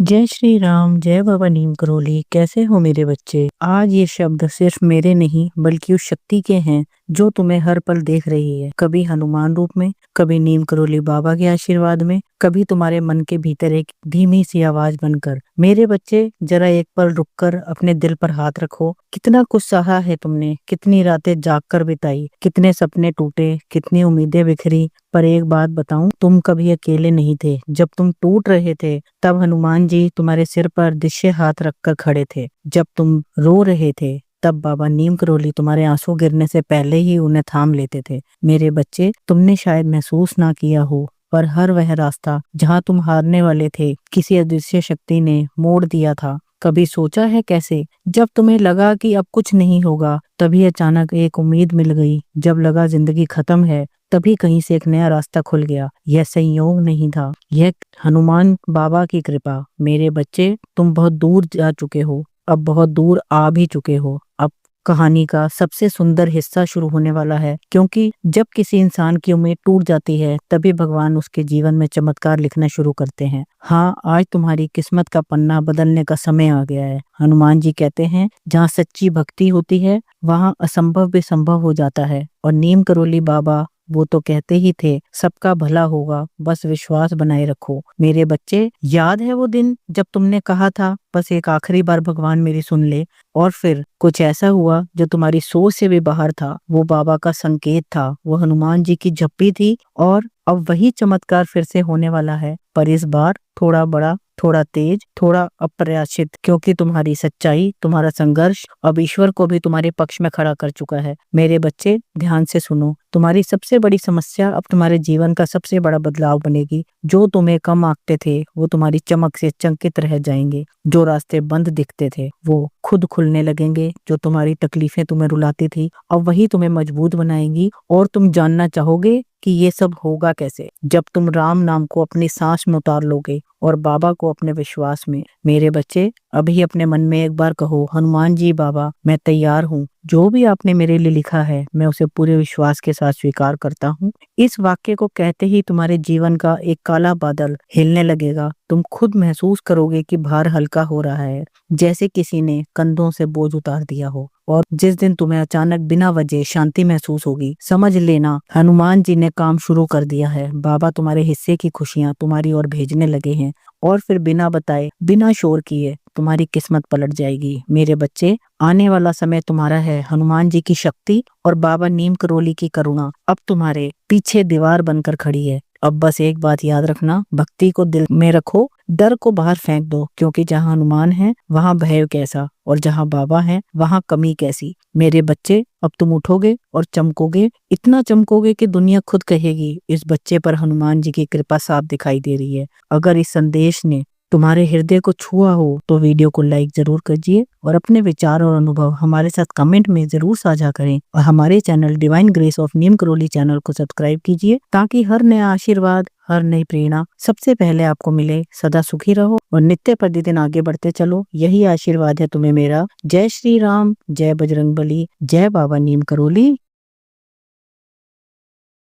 जय श्री राम, जय बाबा नीम करोली। कैसे हो मेरे बच्चे? आज ये शब्द सिर्फ मेरे नहीं बल्कि उस शक्ति के हैं जो तुम्हें हर पल देख रही है। कभी हनुमान रूप में, कभी नीम करोली बाबा के आशीर्वाद में, कभी तुम्हारे मन के भीतर एक धीमी सी आवाज बनकर। मेरे बच्चे, जरा एक पल रुककर अपने दिल पर हाथ रखो। कितना कुछ सहा है तुमने, कितनी रातें जागकर बिताई, कितने सपने टूटे, कितनी उम्मीदें बिखरी। पर एक बात बताऊं, तुम कभी अकेले नहीं थे। जब तुम टूट रहे थे तब हनुमान जी तुम्हारे सिर पर दिशे हाथ रखकर खड़े थे। जब तुम रो रहे थे तब बाबा नीम करोली तुम्हारे आंसू गिरने से पहले ही उन्हें थाम लेते थे। मेरे बच्चे, तुमने शायद महसूस ना किया हो, पर हर वह रास्ता जहाँ तुम हारने वाले थे, किसी अदृश्य शक्ति ने मोड़ दिया था। कभी सोचा है कैसे? जब तुम्हें लगा कि अब कुछ नहीं होगा, तभी अचानक एक उम्मीद मिल गई। जब लगा जिंदगी खत्म है, तभी कहीं से एक नया रास्ता खुल गया। यह संयोग नहीं था, यह हनुमान बाबा की कृपा। मेरे बच्चे, तुम बहुत दूर जा चुके हो, अब बहुत दूर आ भी चुके हो। अब कहानी का सबसे सुंदर हिस्सा शुरू होने वाला है, क्योंकि जब किसी इंसान की उम्मीद टूट जाती है तभी भगवान उसके जीवन में चमत्कार लिखना शुरू करते हैं। हाँ, आज तुम्हारी किस्मत का पन्ना बदलने का समय आ गया है। हनुमान जी कहते हैं, जहाँ सच्ची भक्ति होती है वहाँ असंभव भी संभव हो जाता है। और नीम करोली बाबा वो तो कहते ही थे, सबका भला होगा, बस विश्वास बनाए रखो। मेरे बच्चे, याद है वो दिन जब तुमने कहा था, बस एक आखिरी बार भगवान मेरी सुन ले? और फिर कुछ ऐसा हुआ जो तुम्हारी सोच से भी बाहर था। वो बाबा का संकेत था, वो हनुमान जी की झप्पी थी। और अब वही चमत्कार फिर से होने वाला है, पर इस बार थोड़ा बड़ा, थोड़ा तेज, थोड़ा अप्रत्याशित, क्योंकि तुम्हारी सच्चाई, तुम्हारा संघर्ष अब ईश्वर को भी तुम्हारे पक्ष में खड़ा कर चुका है। मेरे बच्चे, ध्यान से सुनो। तुम्हारी सबसे बड़ी समस्या अब तुम्हारे जीवन का सबसे बड़ा बदलाव बनेगी। जो तुम्हें कम आंकते थे वो तुम्हारी चमक से चकित रह जाएंगे। जो रास्ते बंद दिखते थे वो खुद खुलने लगेंगे। जो तुम्हारी तकलीफें तुम्हें रुलाती थी, अब वही तुम्हें मजबूत बनाएंगी। और तुम जानना चाहोगे कि ये सब होगा कैसे? जब तुम राम नाम को अपनी सांस में उतार लोगे और बाबा को अपने विश्वास में। मेरे बच्चे, अभी अपने मन में एक बार कहो, हनुमान जी बाबा, मैं तैयार हूँ। जो भी आपने मेरे लिए लिखा है मैं उसे पूरे विश्वास के साथ स्वीकार करता हूँ। इस वाक्य को कहते ही तुम्हारे जीवन का एक काला बादल हिलने लगेगा। तुम खुद महसूस करोगे कि भार हल्का हो रहा है, जैसे किसी ने कंधों से बोझ उतार दिया हो। और जिस दिन तुम्हें अचानक बिना वजह शांति महसूस होगी, समझ लेना हनुमान जी ने काम शुरू कर दिया है। बाबा तुम्हारे हिस्से की खुशियां तुम्हारी ओर भेजने लगे हैं। और फिर बिना बताए, बिना शोर किए तुम्हारी किस्मत पलट जाएगी। मेरे बच्चे, आने वाला समय तुम्हारा है। हनुमान जी की शक्ति और बाबा नीम करोली की करुणा अब तुम्हारे पीछे दीवार बनकर खड़ी है। अब बस एक बात याद रखना, भक्ति को दिल में रखो, डर को बाहर फेंक दो, क्योंकि जहाँ हनुमान है वहाँ भय कैसा, और जहाँ बाबा है वहाँ कमी कैसी। मेरे बच्चे, अब तुम उठोगे और चमकोगे, इतना चमकोगे कि दुनिया खुद कहेगी, इस बच्चे पर हनुमान जी की कृपा साफ दिखाई दे रही है। अगर इस संदेश ने तुम्हारे हृदय को छुआ हो तो वीडियो को लाइक जरूर कीजिए और अपने विचार और अनुभव हमारे साथ कमेंट में जरूर साझा करें। और हमारे channel divine grace of Neem Karoli channel को सब्सक्राइब कीजिए, ताकि हर नया आशीर्वाद, हर नई प्रेरणा सबसे पहले आपको मिले। सदा सुखी रहो और नित्य प्रतिदिन आगे बढ़ते चलो, यही आशीर्वाद है तुम्हें मेरा। जय श्री राम, जय बजरंगबली, जय बाबा नीम करोली।